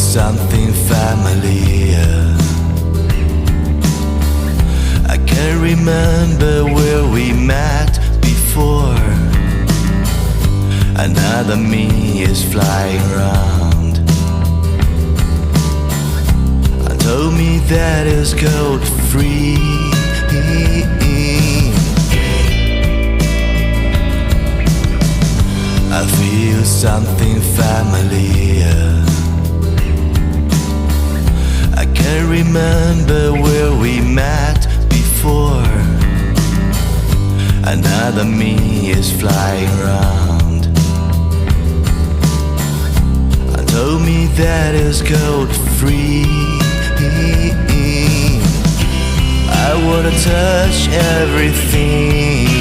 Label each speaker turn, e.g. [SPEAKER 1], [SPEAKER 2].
[SPEAKER 1] something familiar. I can't remember where we met before. Another me is flying around. Told me that it's gold free. I feel something familiar. I can't remember where we met before. Another me is flying around. Told me that it's gold free. I wanna touch everything.